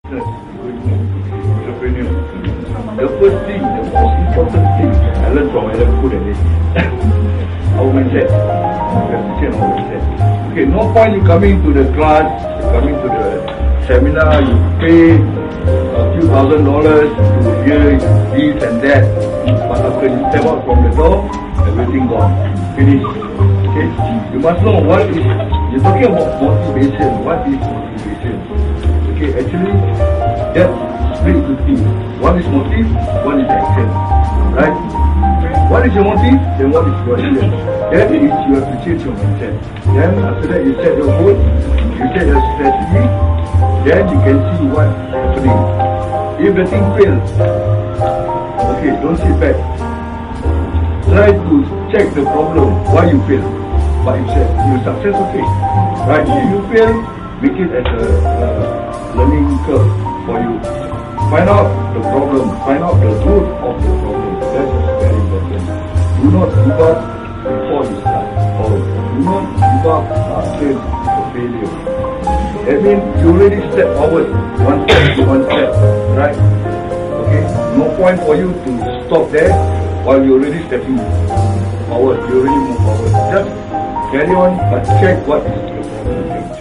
Entrepreneur. The first thing, the most important thing I learned from Alan Food is our mindset. We have to change our mindset. Okay, no point in coming to the class, coming to the seminar, you pay a few $1,000 to hear this and that, but after you step out from the door, everything gone, finish. Okay, you must know what is, you're talking about motivation, what is motivation? Okay, actually, that split into two. One is motive, one is action. Right? What is your motive? Then what is your action? That is, you have to change your mindset. Then after that, you set your goal, you set your strategy, then you can see what's happening. If the thing fails, okay, don't sit back. Try to check the problem, why you fail. But if you success, okay. Right? If you fail, make it as a learning curve for you. Find out the problem, find out the root of the problem. That is very important. Do not give up before you start, or do not give up after the failure. That means you already step forward, one step, right? Okay, no point for you to stop there while you're already stepping forward, you already move forward. Just carry on, but check what is the problem.